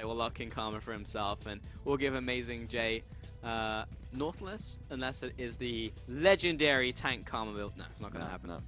will lock in Karma for himself, and we'll give Amazing J Nautilus, unless it is the legendary tank Karma build. No, it's not going to happen. No.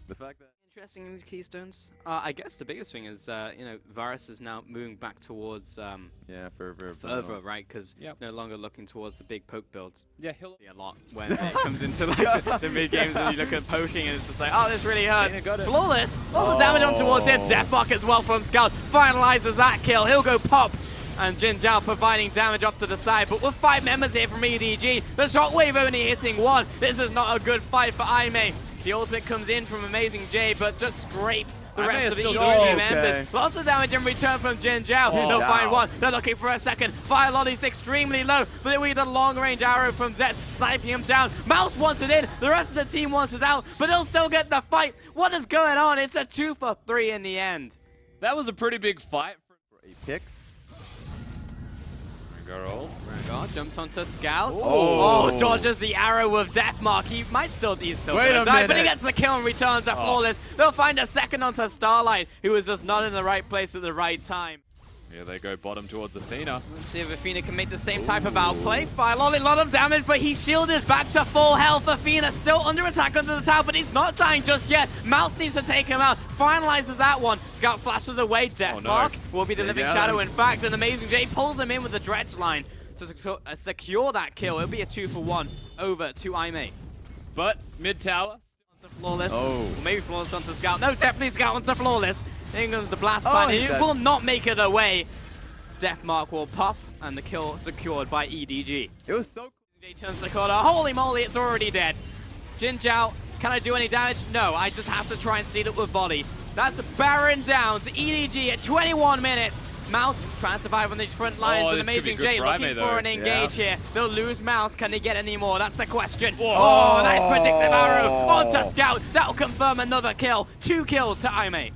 The fact that Interesting in these keystones. I guess the biggest thing is, you know, Varus is now moving back towards further, right? Because no longer looking towards the big poke builds. Yeah, he'll a lot when it comes into like the mid games and you look at poking and it's just like, oh, this really hurts. Flawless. Lots of damage on towards him. Deathmark as well from Scout. Finalizes that kill. He'll go pop. And Jin Zhao providing damage up to the side. But with 5 members here from EDG, the shockwave only hitting 1. This is not a good fight for IMay. The ultimate comes in from Amazing J, but just scrapes the rest of the EDG members. Lots of damage in return from Jin Zhao. They'll find one. They're looking for a second. Fire Lolly's extremely low, but we get a long-range arrow from Zed, sniping him down. Mouse wants it in. The rest of the team wants it out, but they'll still get the fight. What is going on? It's a 2 for 3 in the end. That was a pretty big fight. for a pick. Rengar jumps onto Scout. Oh, dodges the arrow of Deathmark. He might still die, but he gets the kill and returns to Flawless. They'll find a second onto Starlight, who was just not in the right place at the right time. Here they go bottom towards Athena. Let's see if Athena can make the same type of outplay. Fire Lolly, a lot of damage, but he's shielded back to full health. Athena still under attack onto the tower, but he's not dying just yet. Mouse needs to take him out. Finalizes that one. Scout flashes away. Deathmark will be the living shadow. In fact, an Amazing J pulls him in with the dredge line to secure that kill. It'll be a 2 for 1 over to IMay. But mid tower. Flawless. Or maybe Flawless onto Scout. No, definitely Scout onto Flawless. In comes the blast plan. It will not make it away. Deathmark will pop, and the kill secured by EDG. It was so He turns the corner. Holy moly, it's already dead. Jin Zhao, can I do any damage? No, I just have to try and steal it with volley. That's Baron down to EDG at 21 minutes. Mouse trying to survive on these front lines, and Amazing J looking for an engage here. They'll lose Mouse. Can they get any more? That's the question. Oh, nice predictive arrow onto Scout. That'll confirm another kill. 2 kills to IMay.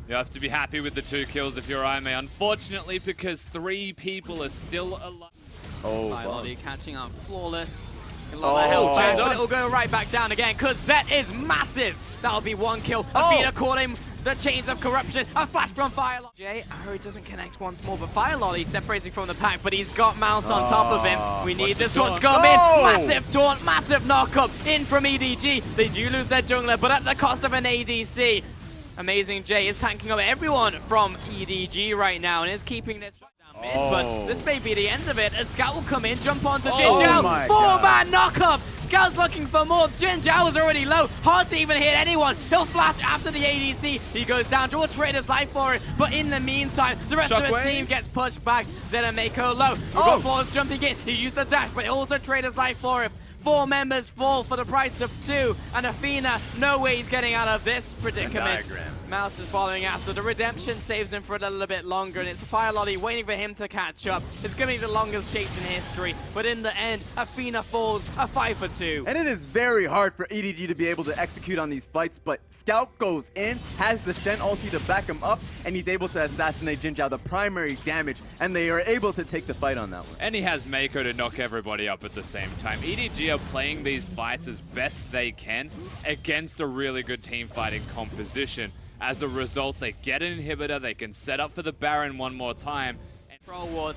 You have to be happy with the 2 kills if you're IMay. Unfortunately, because 3 people are still alive. Lolly catching up Flawless. A lot of health back, but it'll go right back down again because Zet is massive. That'll be 1 kill. Athena caught him. The chains of corruption. A flash from Fire Lolly. J arrow doesn't connect once more, but Fire Lolly separating from the pack, but he's got Mouse on top of him. We need this one to come in. Massive taunt, massive knock-up in from EDG. They do lose their jungler, but at the cost of an ADC. Amazing J is tanking up everyone from EDG right now and is keeping this fight down mid, but this may be the end of it as Scout will come in, jump onto Jin Zhao. 4-man knock-up! Scout's looking for more. Jin Zhao is already low. Hard to even hit anyone. He'll flash after the ADC. He goes down. Draw Trader's life for it. But in the meantime, the rest of the team gets pushed back. Zed and Mako low. We've got Flawless jumping in. He used the dash, but also Trader's life for him. 4 members fall for the price of 2. And Athena, no way he's getting out of this predicament. Mouse is following after. The redemption saves him for a little bit longer, and it's Fire Lolly waiting for him to catch up. It's going to be the longest chase in history, but in the end, Athena falls a 5 for 2. And it is very hard for EDG to be able to execute on these fights, but Scout goes in, has the Shen ulti to back him up, and he's able to assassinate Jin Zhao, the primary damage, and they are able to take the fight on that one. And he has Mako to knock everybody up at the same time. EDG are playing these fights as best they can against a really good team fighting composition. As a result, they get an inhibitor, they can set up for the Baron one more time. Control ward.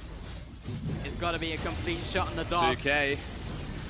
It's got to be a complete shot in the dark. 2K.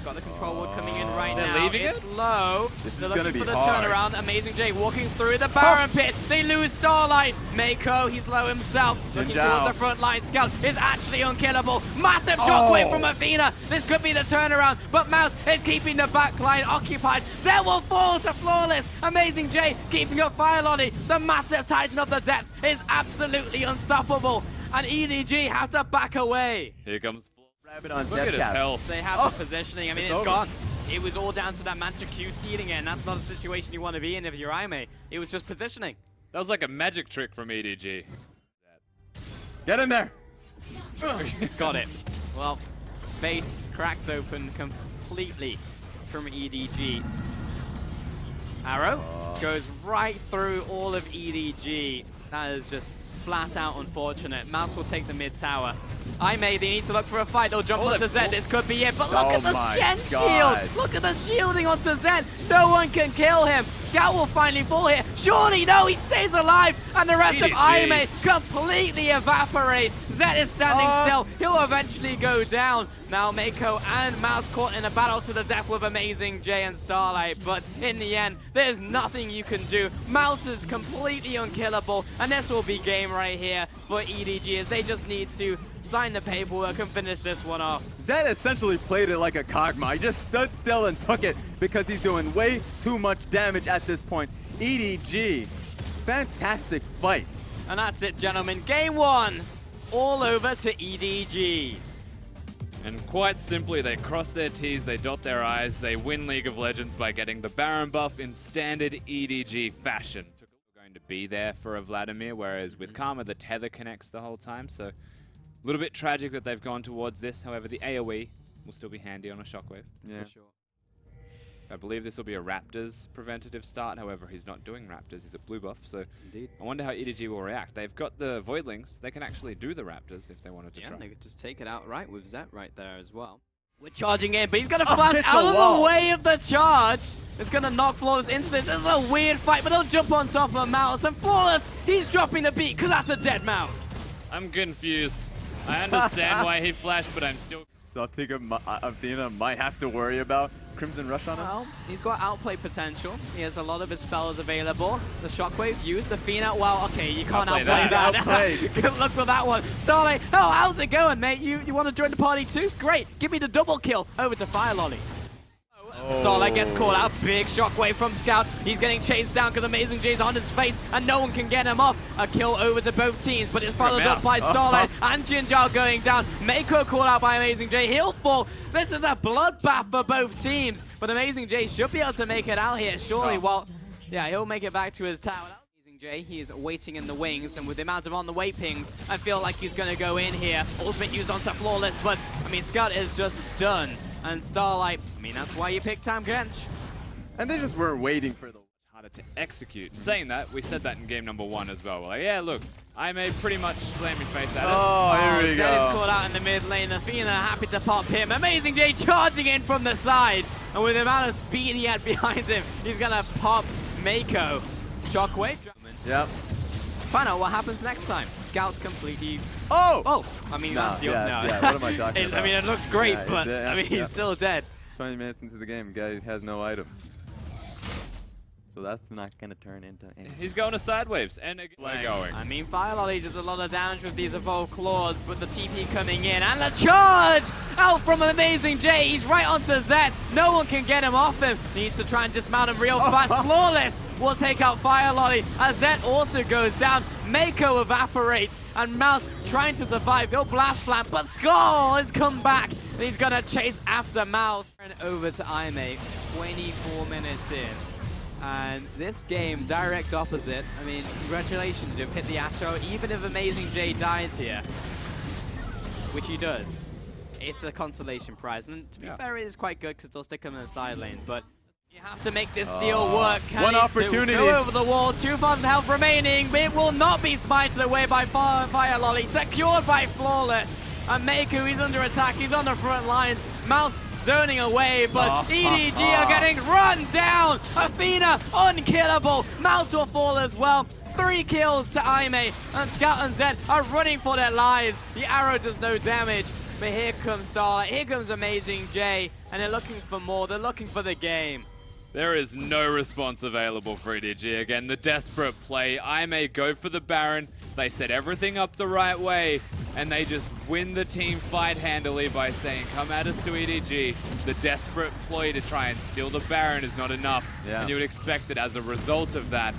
Got the control ward coming in right now. They're leaving it? It's low. This They're is going to looking be for the hard. turnaround. Amazing J walking through the Baron pit. They lose Starlight. Mako, he's low himself. Looking towards the front line. Scout is actually unkillable. Massive shockwave from Athena. This could be the turnaround, but Mouse is keeping the back line occupied. Zed will fall to Flawless. Amazing J keeping up Fire Lolly. The massive Titan of the Depths is absolutely unstoppable. And EDG have to back away. Here comes Rabbit on Look at his health. They have the positioning. I mean, it's gone. It was all down to that magic Q seeding it, and that's not a situation you want to be in if you're IMay. It was just positioning. That was like a magic trick from EDG. Get in there! Got it. Well, base cracked open completely from EDG. Arrow goes right through all of EDG. That is just flat out unfortunate. Mouse will take the mid tower. IMay, they need to look for a fight. They'll jump onto Zed. This could be it. But look Oh at the my Shen God. shield. Look at the shielding onto Zed. No one can kill him. Scout will finally fall here. Surely, no, he stays alive. And the rest of EDG. IMay completely evaporate. Zed is standing still. He'll eventually go down. Now Mako and Mouse caught in a battle to the death with Amazing J and Starlight. But in the end, there's nothing you can do. Mouse is completely unkillable. And this will be game right here for EDG as they just need to sign the paperwork and finish this one off. Zed essentially played it like a Kog'Maw. He just stood still and took it because he's doing way too much damage at this point. EDG, fantastic fight. And that's it, gentlemen. Game one, all over to EDG. And quite simply, they cross their T's, they dot their I's, they win League of Legends by getting the Baron buff in standard EDG fashion. We're going to be there for a Vladimir, whereas with Karma, the tether connects the whole time, so a little bit tragic that they've gone towards this. However, the AoE will still be handy on a Shockwave. Yeah. For sure. I believe this will be a Raptors preventative start. However, he's not doing Raptors. He's at blue buff. So Indeed. I wonder how EDG will react. They've got the Voidlings. They can actually do the Raptors if they wanted to try. Yeah, they could just take it outright with Zet right there as well. We're charging in, but he's going to flash hit the out of wall. the way of the charge. It's going to knock Flawless into this. This is a weird fight, but they'll jump on top of Mouse. And Flawless, he's dropping the beat because that's a dead Mouse. I'm confused. I understand why he flashed, but I'm still... So I think Athena might have to worry about Crimson Rush on him. Well, he's got outplay potential. He has a lot of his spells available. The Shockwave used, Athena, well, okay, you can't Outplay outplay that. that. Good luck with that one. Starlight, oh, how's it going, mate? You want to join the party too? Great, give me the double kill. Over to FireLolly. Starlight gets caught out. Big shockwave from Scout. He's getting chased down because Amazing J's on his face and no one can get him off. A kill over to both teams, but it's followed up by Starlight and Jinjar going down. Mako caught out by Amazing J. He'll fall. This is a bloodbath for both teams, but Amazing J should be able to make it out here, surely. Well, yeah, he'll make it back to his tower. Jay, he is waiting in the wings, and with the amount of on-the-way pings, I feel like he's going to go in here. Ultimate used onto Flawless, but, I mean, Scout is just done. And Starlight, I mean, that's why you pick Tam Gench. And they just weren't waiting for the... harder to execute. Saying that, we said that in game number 1 as well. We're like, yeah, look, IMay pretty much slamming face at it. Oh, here we Zed is go. caught out in the mid lane. Athena happy to pop him. Amazing J charging in from the side. And with the amount of speed he had behind him, he's going to pop Mako. Shockwave. Yep. Find out what happens next time. Scout's completely... Oh! Oh! I mean, that's the... yeah, what am I talking about? I mean, it looks great, Yeah, but, I mean, yeah. he's still dead. 20 minutes into the game, guy has no items. So that's not going to turn into anything. He's going to sidewaves, and again, we're going. I mean, FireLolly does a lot of damage with these evolved claws, but the TP coming in, and the charge out from Amazing J. He's right onto Zed. No one can get him off him. Needs to try and dismount him real fast. Flawless will take out FireLolly as Zed also goes down. Mako evaporates, and Mouse trying to survive. He'll blast plan, but Skull has come back, and he's gonna chase after Mouse. And over to IMay, 24 minutes in. And this game, direct opposite. I mean, congratulations, you've hit the Astro. Even if Amazing J dies here, which he does, it's a consolation prize. And to be fair, it is quite good because they'll stick him in the side lane. But you have to make this steal work. One opportunity. Go over the wall, 2,000 health remaining, but it will not be smited away by FireLolly. Secured by Flawless. And Mako, he's under attack, he's on the front lines. Mouse zoning away, but EDG are getting run down. Athena, unkillable. Mouse will fall as well. 3 kills to IMay, and Scout and Zed are running for their lives. The arrow does no damage, but here comes Starlight, here comes Amazing J, and they're looking for more, they're looking for the game. There is no response available for EDG. Again, the desperate play. IMay go for the Baron. They set everything up the right way, and they just win the team fight handily by saying, come at us to EDG. The desperate ploy to try and steal the Baron is not enough. Yeah. And you would expect that as a result of that,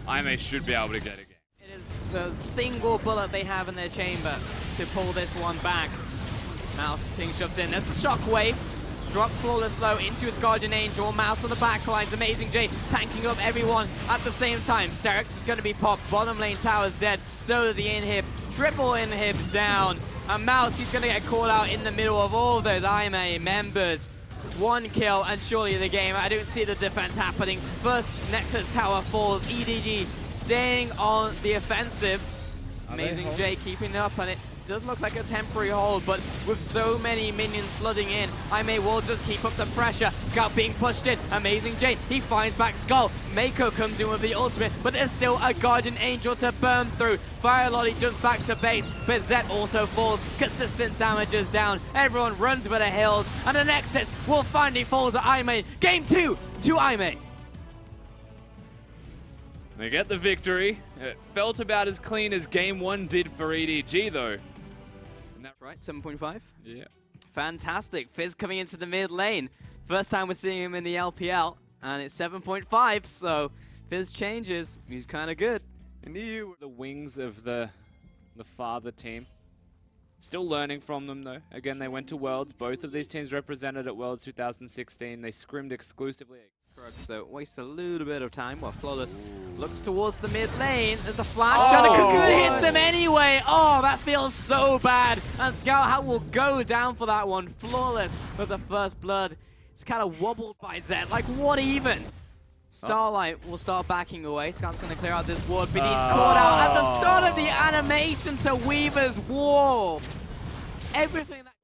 IMay should be able to get it. It is the single bullet they have in their chamber to pull this one back. Mouse being shoved in. There's the shockwave. Drop Flawless low into his Guardian Angel. Mouse on the back lines. Amazing J tanking up everyone at the same time. Sterix is going to be popped. Bottom lane tower's dead. So is the inhib. Triple inhibs down. And Mouse, he's going to get caught out in the middle of all of those IMay members. 1 kill and surely the game. I don't see the defense happening. First Nexus tower falls. EDG staying on the offensive. Amazing J keeping it up, and it does look like a temporary hold, but with so many minions flooding in, IMay will just keep up the pressure. Scout being pushed in. Amazing Jade, he finds back Skull. Mako comes in with the ultimate, but there's still a Guardian Angel to burn through. Fire Lolly just back to base, but Zet also falls. Consistent damage is down. Everyone runs for the hills, and the Nexus will finally fall to IMay. Game 2 to IMay. They get the victory. It felt about as clean as Game 1 did for EDG, though. And that's right, 7.5? Yeah. Fantastic. Fizz coming into the mid lane. First time we're seeing him in the LPL, and it's 7.5, so Fizz changes. He's kind of good. And you, the wings of the father team. Still learning from them, though. Again, they went to Worlds. Both of these teams represented at Worlds 2016. They scrimmed exclusively. So waste a little bit of time while Flawless looks towards the mid lane. There's the flash shot, and Cocoon hits him anyway. Oh, that feels so bad. And Scout will go down for that one. Flawless with the first blood. It's kind of wobbled by Zed. Like, what even? Starlight will start backing away. Scout's going to clear out this ward, but he's caught out at the start of the animation to Weaver's wall. Everything that...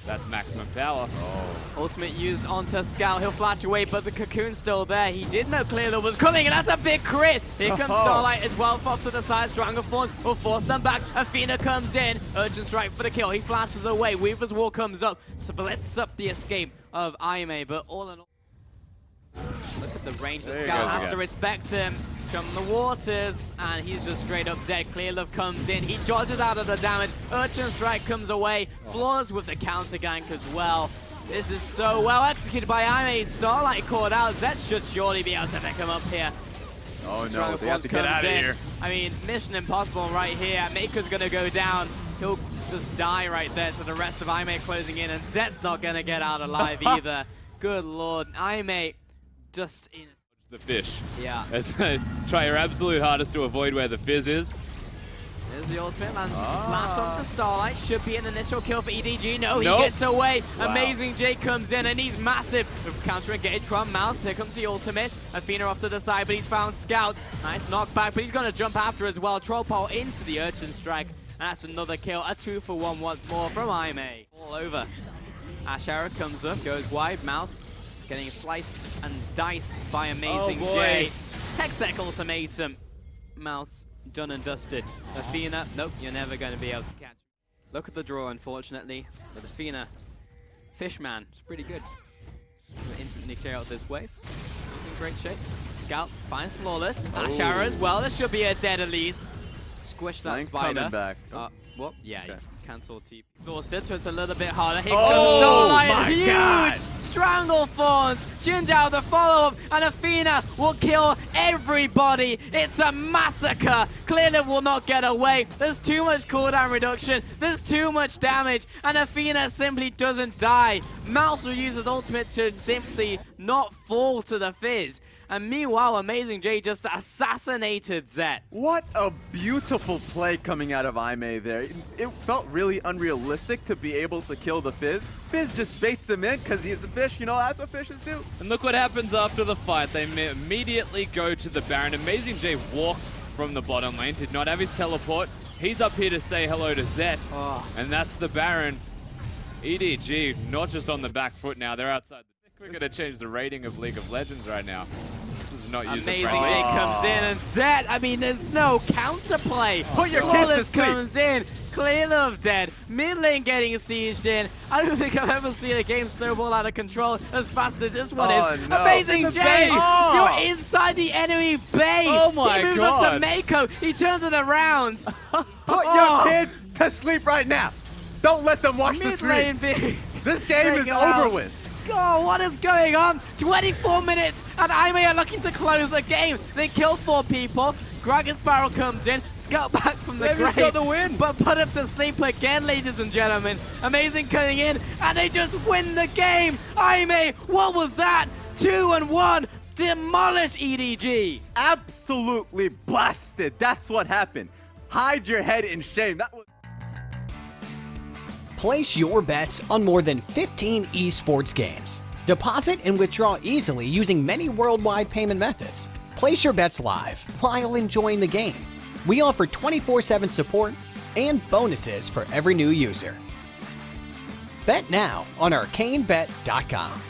That's maximum power. Ultimate used onto Scout. He'll flash away, but the Cocoon's still there. He did know Clear was coming, and that's a big crit. Here comes Starlight as well. Off to the side. Stranglethorn will force them back. Athena comes in. Urgent Strike for the kill. He flashes away. Weaver's wall comes up. Splits up the escape of IMay, but all in all... Look at the range that Scout has to respect him. Come the waters, and he's just straight up dead. Clearlove comes in, he dodges out of the damage. Urchin Strike comes away. Flawless with the counter gank as well. This is so well executed by IMay. Starlight caught out. Zet should surely be able to pick him up here. Oh no, they have to get out of here. I mean, mission impossible right here. Maker's gonna go down. He'll just die right there. So the rest of IMay closing in, and Zet's not gonna get out alive either. Good lord, IMay just in the fish. Yeah. As try your absolute hardest to avoid where the Fizz is. There's the ultimate, lands flat onto Starlight. Should be an initial kill for EDG. No, he gets away. Wow. Amazing Jake comes in, and he's massive. With counter engage from Mouse. Here comes the ultimate. Athena off to the side, but he's found Scout. Nice knockback, but he's going to jump after as well. Troll Pole into the Urchin Strike. And that's another kill. A 2-for-1 once more from IMay. All over. Ash Arrow comes up, goes wide. Mouse getting sliced and diced by Amazing J. Hextech ultimatum. Mouse done and dusted. Athena, nope, you're never going to be able to catch. Look at the draw, unfortunately. But Athena, Fishman, it's pretty good. It's going to instantly clear out this wave. He's in great shape. Scout finds Flawless. Ash Arrow as well. This should be a dead at least. Squish that spider. Coming back. What? Yeah. Okay. Cancel TP. Exhausted, so it's a little bit harder. Here comes Starlight. Huge Stranglethorns. Jinzhao the follow-up, and Athena will kill everybody. It's a massacre. Clearly will not get away. There's too much cooldown reduction. There's too much damage, and Athena simply doesn't die. Mouse will use his ultimate to simply not fall to the Fizz. And meanwhile, Amazing J just assassinated Zet. What a beautiful play coming out of IMay there. It felt really unrealistic to be able to kill the Fizz. Fizz just baits him in because he's a fish. You know, that's what fishes do. And look what happens after the fight. They immediately go to the Baron. Amazing J walked from the bottom lane, did not have his teleport. He's up here to say hello to Zet. And that's the Baron. EDG, not just on the back foot now, they're outside. We're going to change the rating of League of Legends right now. This is not user-friendly. Amazing J comes in, and Zet, I mean, there's no counterplay. Put your kids to sleep. Comes in. Clearlove dead. Mid lane getting sieged in. I don't think I've ever seen a game snowball out of control as fast as this one is. No. Amazing J! You're inside the enemy base! Oh my He moves God. up to Mako. He turns it around. Put your kids to sleep right now. Don't let them watch the Mid lane screen. big. This game is over with. God, what is going on? 24 minutes, and IMay are looking to close the game. They kill 4 people. Gragas Barrel comes in, Scout back from the grave. Got the win. But put up to sleep again, ladies and gentlemen. Amazing coming in, and they just win the game. IMay, what was that? 2-1. Demolish EDG. Absolutely blasted. That's what happened. Hide your head in shame. That was... Place your bets on more than 15 esports games. Deposit and withdraw easily using many worldwide payment methods. Place your bets live while enjoying the game. We offer 24/7 support and bonuses for every new user. Bet now on ArcaneBet.com.